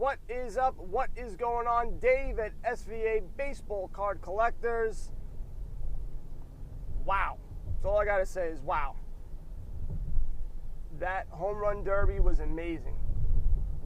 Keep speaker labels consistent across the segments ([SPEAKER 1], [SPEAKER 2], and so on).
[SPEAKER 1] What is up? What is going on? Dave at SVA Baseball Card Collectors. Wow. That's all I got to say is wow. That home run derby was amazing.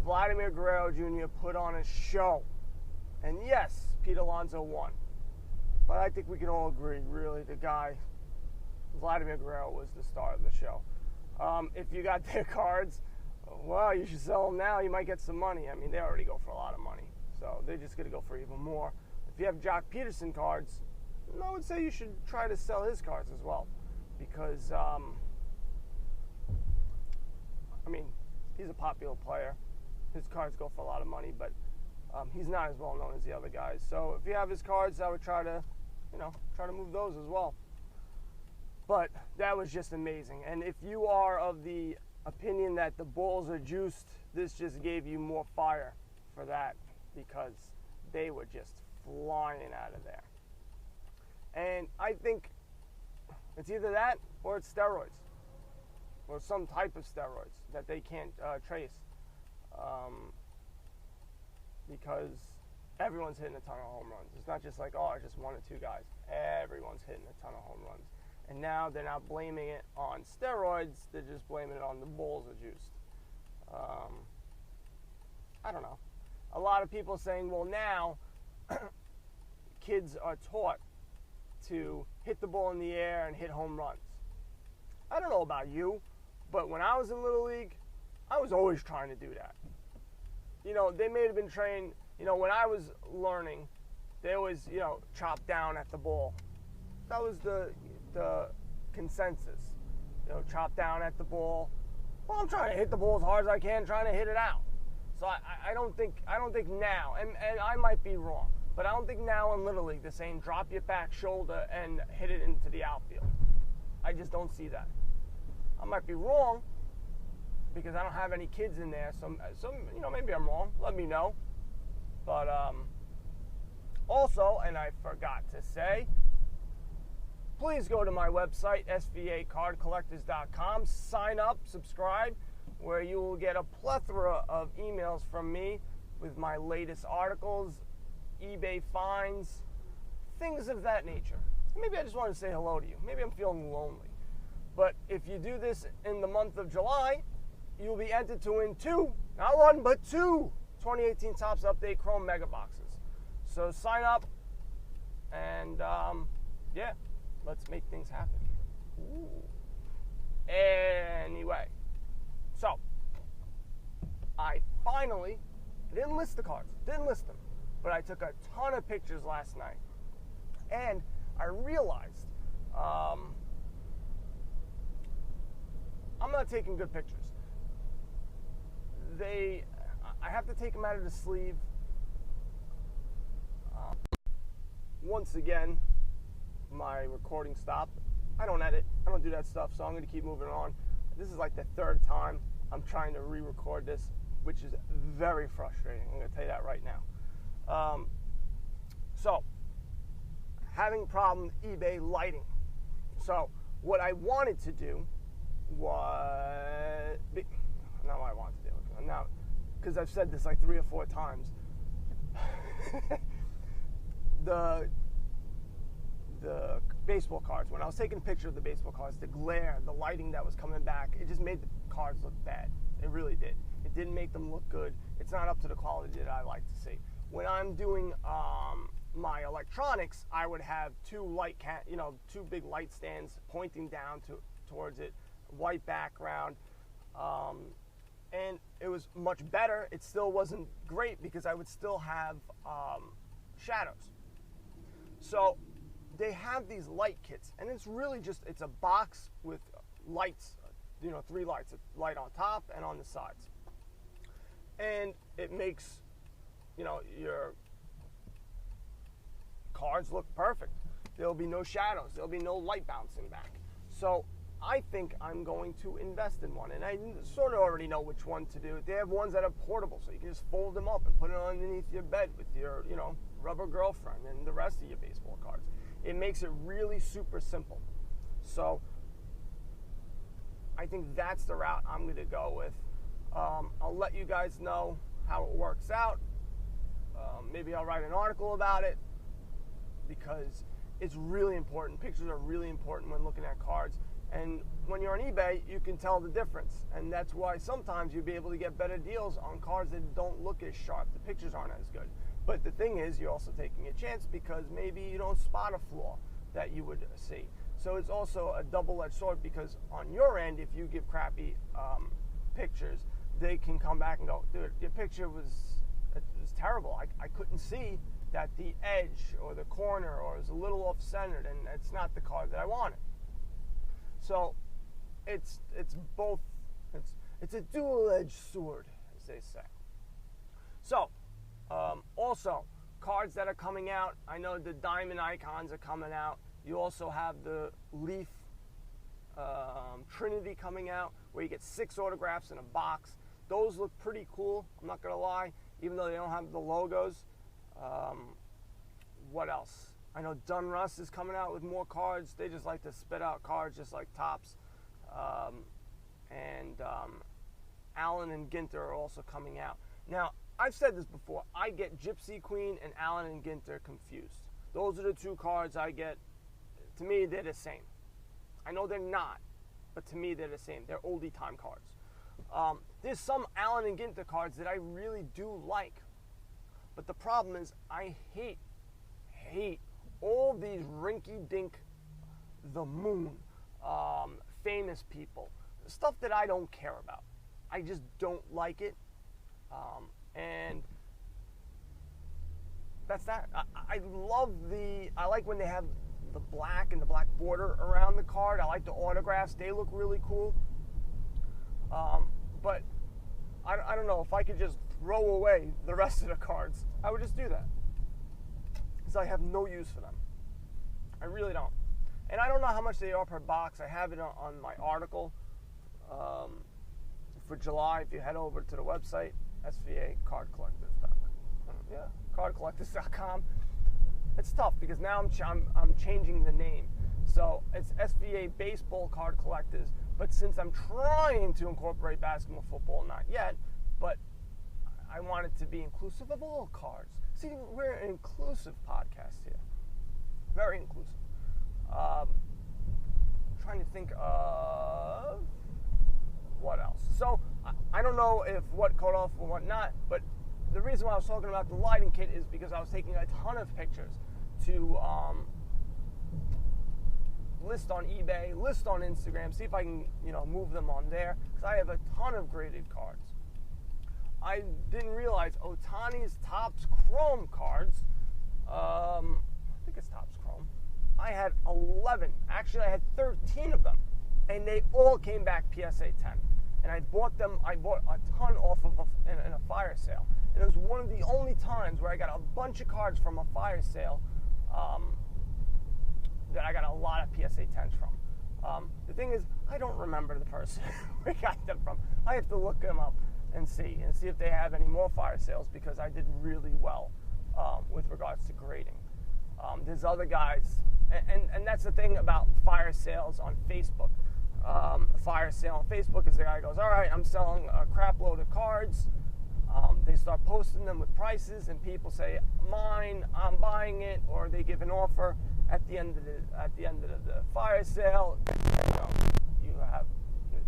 [SPEAKER 1] Vladimir Guerrero Jr. put on a show. And yes, Pete Alonso won. But I think we can all agree, really, the guy, Vladimir Guerrero, was the star of the show. If you got their cards, well, you should sell them now. You might get some money. I mean, they already go for a lot of money. So they're just going to go for even more. If you have Jock Peterson cards, I would say you should try to sell his cards as well. Because, I mean, he's a popular player. His cards go for a lot of money, but he's not as well known as the other guys. So if you have his cards, I would try to, try to move those as well. But that was just amazing. And if you are of the opinion that the Bulls are juiced, this just gave you more fire for that, because they were just flying out of there. And I think it's either that or it's steroids, or some type of steroids that they can't trace, because everyone's hitting a ton of home runs. It's not just like, oh, it's just one or two guys. Everyone's hitting a ton of home runs. And now they're not blaming it on steroids. They're just blaming it on the Bulls are juiced. I don't know. A lot of people saying, well, now kids are taught to hit the ball in the air and hit home runs. I don't know about you, but when I was in Little League, I was always trying to do that. They may have been trained, when I was learning, they always, chop down at the ball. That was the consensus. Chop down at the ball. Well, I'm trying to hit the ball as hard as I can, trying to hit it out. So I don't think now, and I might be wrong, but I don't think now in Little League they're saying drop your back shoulder and hit it into the outfield. I just don't see that. I might be wrong because I don't have any kids in there, so maybe I'm wrong. Let me know. But also, and I forgot to say, please go to my website, svacardcollectors.com. Sign up, subscribe, where you will get a plethora of emails from me with my latest articles, eBay finds, things of that nature. Maybe I just want to say hello to you. Maybe I'm feeling lonely. But if you do this in the month of July, you'll be entered to win two, not one, but two 2018 Topps Update Chrome Mega Boxes. So sign up, and yeah. Let's make things happen. Ooh. Anyway, so I finally didn't list the cards, but I took a ton of pictures last night, and I realized I'm not taking good pictures. I have to take them out of the sleeve. Once again, my recording stopped. I don't edit. I don't do that stuff, so I'm going to keep moving on. This is like the third time I'm trying to re-record this, which is very frustrating. I'm going to tell you that right now. So, having a problem with eBay lighting. So, what I wanted to do was... Not what I wanted to do. Now, because I've said this like 3 or 4 times. The baseball cards, when I was taking a picture of the baseball cards, the glare, the lighting that was coming back, it just made the cards look bad. It really did. It didn't make them look good. It's not up to the quality that I like to see. When I'm doing my electronics, I would have two big light stands pointing down towards it, white background, and it was much better. It still wasn't great because I would still have shadows. So they have these light kits, and it's really just, it's a box with lights, 3 lights, a light on top and on the sides. And it makes, your cards look perfect. There'll be no shadows. There'll be no light bouncing back. So I think I'm going to invest in one, and I sort of already know which one to do. They have ones that are portable, so you can just fold them up and put it underneath your bed with your, rubber girlfriend and the rest of your baseball cards. It makes it really super simple. So I think that's the route I'm going to go with. I'll let you guys know how it works this out. Maybe I'll write an article about it, because it's really important. Pictures are really important when looking at cards. And when you're on eBay, you can tell the difference. And that's why sometimes you'll be able to get better deals on cards that don't look as sharp. The pictures aren't as good. But the thing is, you're also taking a chance because maybe you don't spot a flaw that you would see. So it's also a double-edged sword, because on your end, if you give crappy pictures, they can come back and go, dude, your picture was terrible. I couldn't see that the edge or the corner or is a little off-centered, and it's not the card that I wanted. So it's both, it's a dual-edged sword, as they say. So also, cards that are coming out, I know the diamond icons are coming out. You also have the Leaf Trinity coming out, where you get 6 autographs in a box. Those look pretty cool, I'm not going to lie, even though they don't have the logos. What else? I know Dunruss is coming out with more cards. They just like to spit out cards just like Topps. Allen and Ginter are also coming out. Now, I've said this before. I get Gypsy Queen and Allen and Ginter confused. Those are the 2 cards I get. To me, they're the same. I know they're not, but to me, they're the same. They're oldie time cards. There's some Allen and Ginter cards that I really do like. But the problem is, I hate all these rinky-dink, the moon, famous people, stuff that I don't care about. I just don't like it. And that's that. I like when they have the black and the black border around the card. I like the autographs. They look really cool. But I don't know, if I could just throw away the rest of the cards, I would just do that. Because I have no use for them. I really don't. And I don't know how much they are per box. I have it on my article for July. If you head over to the website, cardcollectors.com. It's tough because now I'm changing the name. So it's SVA Baseball Card Collectors. But since I'm trying to incorporate basketball, football, not yet, but I want it to be inclusive of all cards. See, we're an inclusive podcast here. Very inclusive. Trying to think of what else. So I don't know if what caught off or what not, but the reason why I was talking about the lighting kit is because I was taking a ton of pictures to list on eBay, list on Instagram, see if I can, move them on there, because I have a ton of graded cards. I didn't realize Ohtani's Topps Chrome cards, I think it's Topps Chrome, I had 11, actually I had 13 of them, and they all came back PSA 10. And I bought a ton off of in a fire sale. And it was one of the only times where I got a bunch of cards from a fire sale that I got a lot of PSA 10s from. The thing is, I don't remember the person where I got them from. I have to look them up and see if they have any more fire sales, because I did really well with regards to grading. There's other guys, and that's the thing about fire sales on Facebook. Fire sale on Facebook is the guy who goes, all right, I'm selling a crap load of cards. They start posting them with prices, and people say, mine, I'm buying it, or they give an offer at the end of the fire sale. You have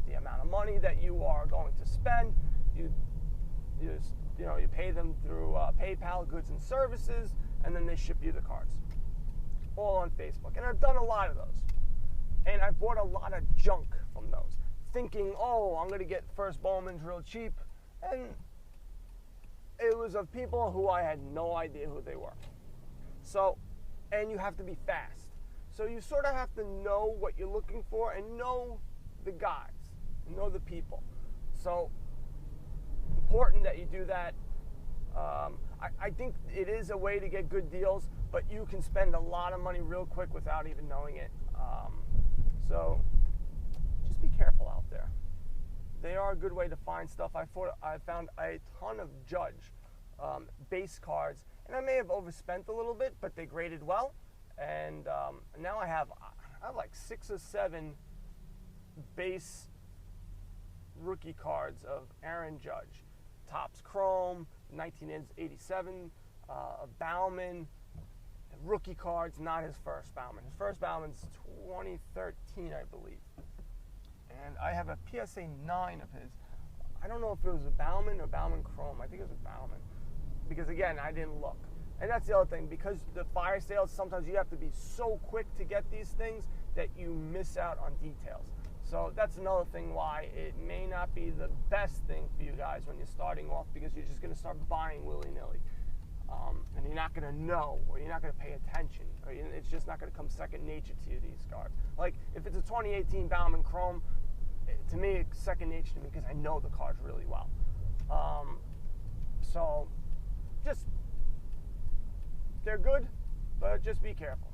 [SPEAKER 1] the amount of money that you are going to spend. You pay them through PayPal, goods and services, and then they ship you the cards. All on Facebook, and I've done a lot of those. And I bought a lot of junk from those, thinking, oh, I'm going to get first Bowman's real cheap. And it was of people who I had no idea who they were. So, and you have to be fast. So you sort of have to know what you're looking for and know the guys, know the people. So, important that you do that. I think it is a way to get good deals, but you can spend a lot of money real quick without even knowing it. So just be careful out there. They are a good way to find stuff. I found a ton of Judge base cards, and I may have overspent a little bit, but they graded well. And now I have like 6 or 7 base rookie cards of Aaron Judge. Topps Chrome, 1987 Bauman rookie cards, not his first Bauman. His first Bauman's 2013, I believe. And I have a PSA 9 of his. I don't know if it was a Bauman or Bauman Chrome. I think it was a Bauman. Because, again, I didn't look. And that's the other thing. Because the fire sales, sometimes you have to be so quick to get these things that you miss out on details. So that's another thing why it may not be the best thing for you guys when you're starting off, because you're just going to start buying willy-nilly. And you're not going to know, or you're not going to pay attention, or it's just not going to come second nature to you, these cards. Like, if it's a 2018 Bauman Chrome, to me, it's second nature to me because I know the cards really well. So, just, they're good, but just be careful.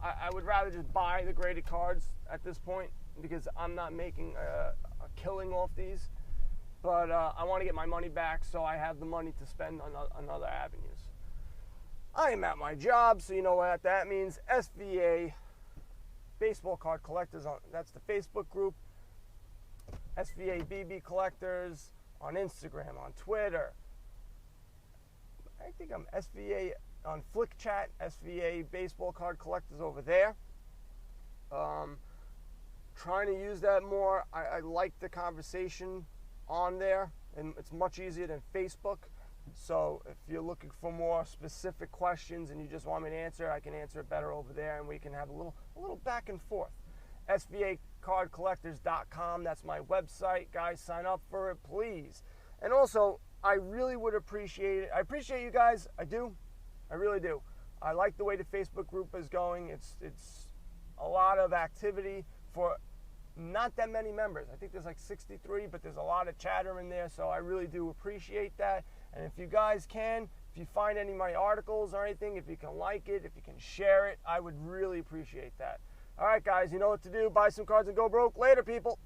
[SPEAKER 1] I would rather just buy the graded cards at this point because I'm not making a killing off these. But I want to get my money back so I have the money to spend on other avenues. I am at my job, so you know what that means. SVA, Baseball Card Collectors, that's the Facebook group. SVA BB Collectors on Instagram, on Twitter. I think I'm SVA on Flick Chat, SVA Baseball Card Collectors over there. Trying to use that more. I like the conversation on there, and it's much easier than Facebook. So if you're looking for more specific questions and you just want me to answer, I can answer it better over there, and we can have a little back and forth. SVAcardcollectors.com, that's my website. Guys, sign up for it, please. And also, I really would appreciate it. I appreciate you guys. I do. I really do. I like the way the Facebook group is going. It's a lot of activity for not that many members. I think there's like 63, but there's a lot of chatter in there, so I really do appreciate that. And if you guys can, if you find any of my articles or anything, if you can like it, if you can share it, I would really appreciate that. All right, guys, you know what to do. Buy some cards and go broke. Later, people.